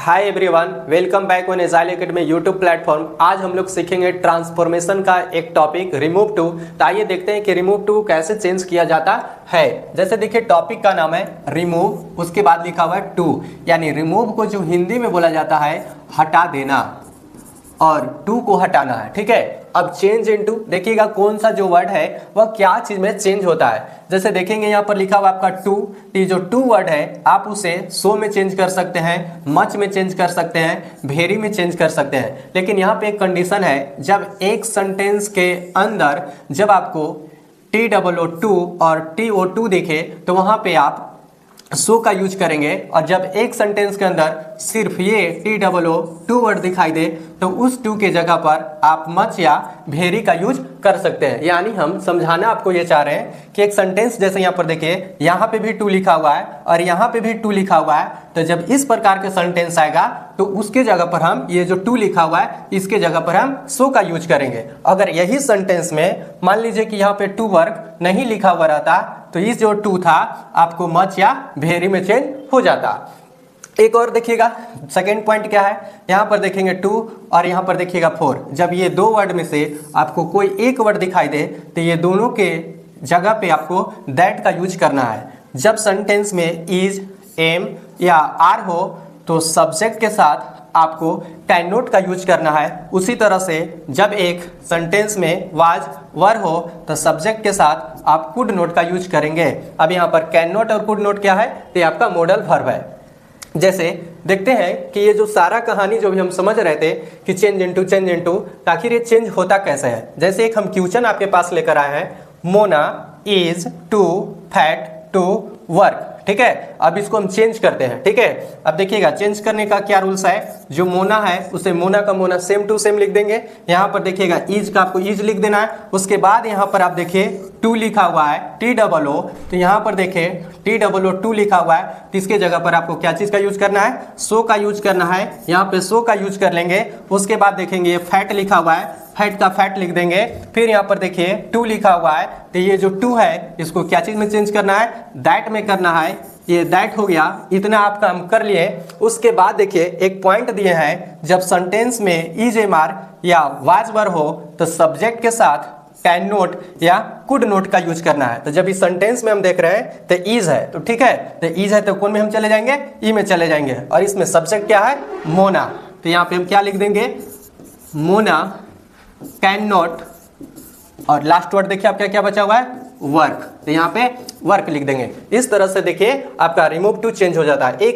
Hi everyone, welcome back on agile academy YouTube platform. आज हम लोग सीखेंगे ट्रांसफॉर्मेशन का एक टॉपिक रिमूव टू। तो आइए देखते हैं कि रिमूव टू कैसे चेंज किया जाता है। जैसे देखिए टॉपिक का नाम है रिमूव, उसके बाद लिखा हुआ है टू, यानी रिमूव को जो हिंदी में बोला जाता है हटा देना और टू को हटाना है। ठीक है, अब चेंज इनटू देखिएगा कौन सा जो वर्ड है वह क्या चीज में चेंज होता है। जैसे देखेंगे यहाँ पर लिखा हुआ आपका टू, ये जो टू वर्ड है आप उसे सो में चेंज कर सकते हैं, मच में चेंज कर सकते हैं, वेरी में चेंज कर सकते हैं। लेकिन यहाँ पे एक कंडीशन है, जब एक सेंटेंस के अंदर जब आपको TOO और TO2 दिखे तो वहां पे आप सो का यूज करेंगे, और जब एक सेंटेंस के अंदर सिर्फ ये TOO वर्ड दिखाई दे तो उस टू के जगह पर आप मच या वेरी का यूज कर सकते हैं। यानी हम समझाना आपको ये चाह रहे हैं कि एक सेंटेंस जैसे यहाँ पर देखिए यहाँ पे भी टू लिखा हुआ है और यहाँ पे भी टू लिखा हुआ है, तो जब इस प्रकार के सेंटेंस आएगा तो उसके जगह पर हम ये जो टू लिखा हुआ है इसके जगह पर हम सो का यूज करेंगे। अगर यही सेंटेंस में मान लीजिए कि यहाँ पे टू वर्ग नहीं लिखा हुआ रहता तो इस जो टू था आपको मच या वेरी में चेंज हो जाता। एक और देखिएगा सेकेंड पॉइंट क्या है, यहाँ पर देखेंगे टू और यहाँ पर देखिएगा फोर। जब ये दो वर्ड में से आपको कोई एक वर्ड दिखाई दे तो ये दोनों के जगह पे आपको दैट का यूज करना है। जब सेंटेंस में इज, एम या आर हो तो सब्जेक्ट के साथ आपको कैन नॉट का यूज करना है। उसी तरह से जब एक सेंटेंस में वाज, वर हो तो सब्जेक्ट के साथ आप कुड नॉट का यूज करेंगे। अब यहाँ पर कैन नॉट और कुड नॉट क्या है, तो आपका मॉडल वर्ब है। जैसे देखते हैं कि ये जो सारा कहानी जो भी हम समझ रहे थे कि चेंज इनटू, तो आखिर ये चेंज होता कैसे है। जैसे एक हम क्वेश्चन आपके पास लेकर आए हैं, Mona is too fat to work. ठीक है, अब इसको हम चेंज करते हैं। ठीक है, अब देखिएगा चेंज करने का क्या रूल्स है। जो मोना है उसे मोना का मोना सेम टू सेम लिख देंगे। यहाँ पर देखिएगा इज का आपको इज लिख देना है। उसके बाद यहाँ पर आप देखिए टू लिखा हुआ है TOO, तो यहाँ पर देखिए TOO लिखा हुआ है, तो इसके जगह पर आपको क्या चीज का यूज करना है, सो का यूज करना है। यहाँ पे सो का यूज कर लेंगे। उसके बाद देखेंगे फैट लिखा हुआ है, फैट का फैट लिख देंगे। फिर यहाँ पर देखिए टू लिखा हुआ है, तो ये जो टू है इसको क्या चीज में चेंज करना है, दैट में करना है। ये दैट हो गया, इतना आप काम कर लिए। उसके बाद देखिए एक पॉइंट दिए हैं, जब सेंटेंस में इज, एम, आर या वाज, वर हो तो सब्जेक्ट के साथ कैन नॉट या कुड नॉट का यूज करना है। तो जब इस सेंटेंस में हम देख रहे हैं तो इज है, तो ठीक है, तो इज है तो कौन में हम चले जाएंगे, ई में चले जाएंगे, और इसमें सब्जेक्ट क्या है, मोना। तो यहाँ पे हम क्या लिख देंगे, मोना कैन नॉट, और लास्ट वर्ड देखिए आपका क्या बचा हुआ है, वर्क, तो यहाँ पे वर्क लिख देंगे। इस तरह से देखिए आपका रिमूव टू चेंज हो जाता है। एक